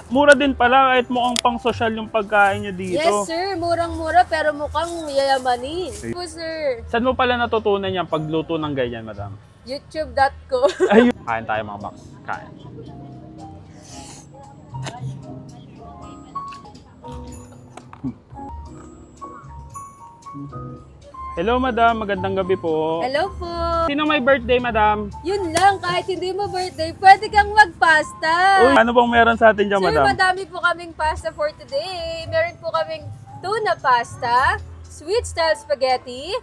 Mura din pala kahit mukhang pang social yung pagkain nyo dito. Yes, sir. Murang-mura pero mukhang yayamanin. Po, sir. Saan mo pala natutunan yung pagluto ng ganyan, madam? YouTube.co. Ayun. Kain tayo mga box. Kain. Hello, madam. Magandang gabi po. Hello po. Sino may birthday, madam? Yun lang, kahit hindi mo birthday, pwede kang magpasta. Uy, ano bang meron sa atin dyan, Sir, madam? madami po kaming pasta for today. Meron po kaming tuna pasta, sweet style spaghetti,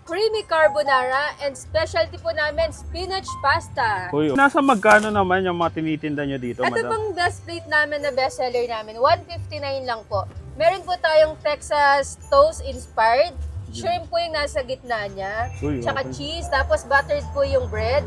creamy carbonara, and specialty po namin, spinach pasta. Uy, nasa magkano naman yung mga tinitinda nyo dito, Ito madam? pang best plate namin na best seller namin, 159 lang po. Meron po tayong Texas toast inspired. Shrimp po yung nasa gitna niya. Uy, Tsaka okay. cheese, tapos buttered po yung bread.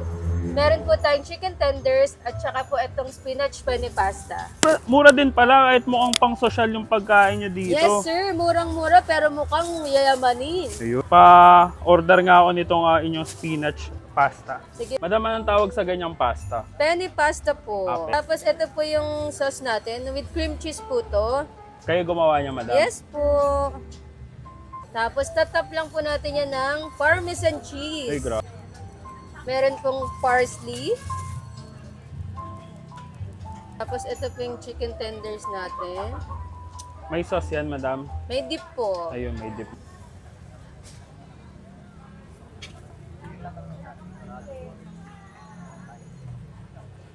Meron po tayong chicken tenders at tsaka po itong spinach penne pasta. Mura din pala kahit mukhang pang social yung pagkain nyo dito. Yes sir, murang-mura pero mukhang yayamanin. Ayun. Pa-order nga ako nitong inyong spinach pasta. Sige. Madam, anong tawag sa ganyang pasta? Penne pasta po. Okay. Tapos ito po yung sauce natin with cream cheese po to. Kayo gumawa niya, madam? Yes po. Tapos tatap lang po natin yan ng parmesan Ay, cheese. grabe. Meron pong parsley. Tapos ito po yung chicken tenders natin. May sauce yan, madam? May dip po. Ayun, may dip.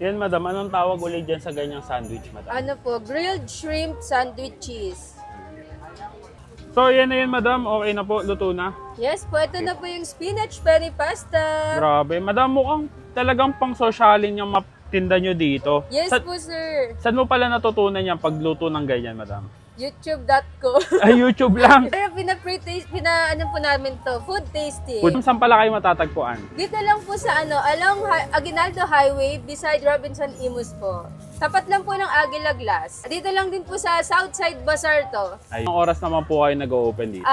Yan, madam. Anong tawag ulit dyan sa ganyang sandwich, madam? Ano po, grilled shrimp sandwich cheese. So, yan na yun, madam. Okay na po. Luto na. Yes po, ito na po yung spinach penne pasta. Grabe. Madam, mukhang talagang pang sosyalin yung tinda nyo dito. Yes po sir. Saan mo pala natutunan yung pagluto ng ganyan, madam? YouTube.co. Ay, YouTube lang. Pero ano po namin to, food tasting. Saan pala kayo matatagpuan? Dito lang po sa along Aguinaldo Highway beside Robinson Imus po. Tapat lang po ng Aguila Glass. Dito lang din po sa Southside Bazaar to. Ay, anong oras naman po kayo nag-open dito?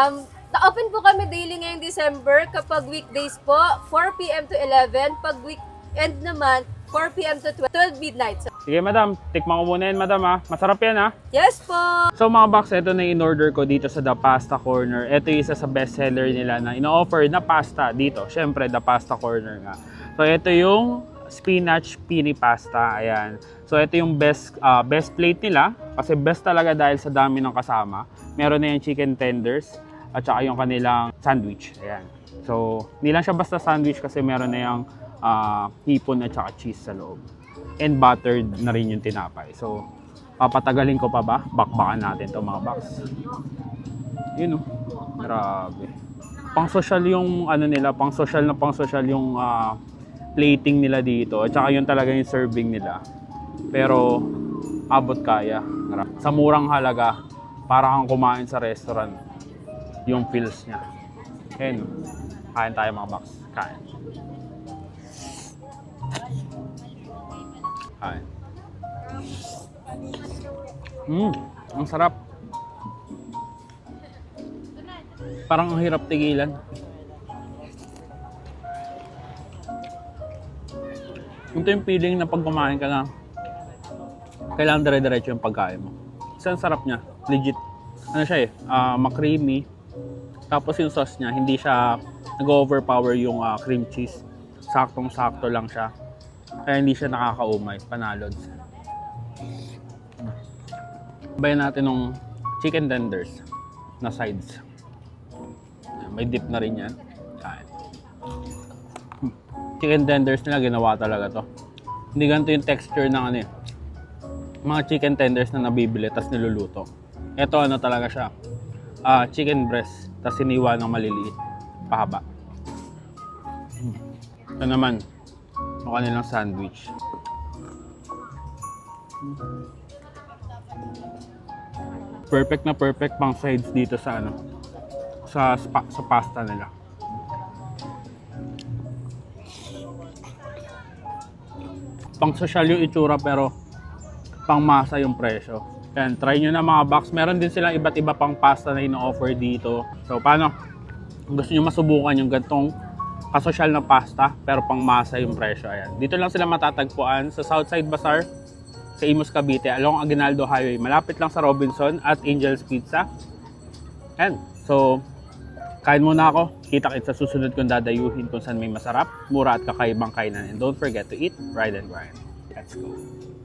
Open po kami daily ngayong December kapag weekdays po, 4 p.m. to 11. Pag weekend naman, 4 p.m. to 12 midnight. So, Sige, madam. Tikman ko muna yan, madam, ha? Masarap yan, ha? yes po! So, mga box, ito na yung in-order ko dito sa The Pasta Corner. Ito yung isa sa bestseller nila na ino-offer na pasta dito. Siyempre, The Pasta Corner nga. So, ito yung spinach penne pasta. Ayan. So, ito yung best plate nila. Kasi best talaga dahil sa dami ng kasama. Meron na yung chicken tenders at saka yung kanilang sandwich. Ayan. So, hindi lang siya basta sandwich kasi meron na yung hipon at saka cheese sa loob. And buttered na rin yung tinapay. So, papatagalin ko pa ba? Bakbakan natin to mga box. Yun, oh. Grabe. Pang-social yung nila, pang-social yung plating nila dito. At saka yun talaga yung serving nila. Pero, abot kaya. Sa murang halaga, para kang kumain sa restaurant. Yung feels niya. Ayun, kain tayo mga box. Kain. Kain. Ang sarap. Parang ang hirap tigilan. Ito yung feeling na pag kumain ka lang, kailangan dire-diretso yung pagkain mo. Isang sarap niya. Legit. Ano siya ma-creamy. Tapos yung sauce niya, hindi siya nag-overpower yung cream cheese. Saktong-sakto lang siya. Kaya hindi siya nakakaumay. Panalods. Bayan natin ng chicken tenders na sides. May dip na rin yan. Kain. Chicken tenders nila, ginawa talaga to. Hindi ganito yung texture ng mga chicken tenders na nabibili tapos niluluto. Ito talaga siya. Chicken breast tapos siniwa ng maliliit. Pahaba. Ito naman. Yung kanilang sandwich. Perfect na perfect pang sides dito sa sa pasta nila. Pang social yung itsura pero pang masa yung presyo. Yan, try nyo na mga box. Meron din silang iba't iba pang pasta na ino-offer dito. So paano? Gusto nyo masubukan yung gantong kasosyal na pasta pero pang masa yung presyo. Ayan. Dito lang sila matatagpuan sa Southside Bazaar. sa Imus, Cavite, along Aguinaldo Highway. Malapit lang sa Robinson at Angel's Pizza. And so, kain muna ako. Kita-kits sa susunod kong dadayuhin kung saan may masarap, mura at kakaibang kainan. And don't forget to eat, ride and grind. Let's go.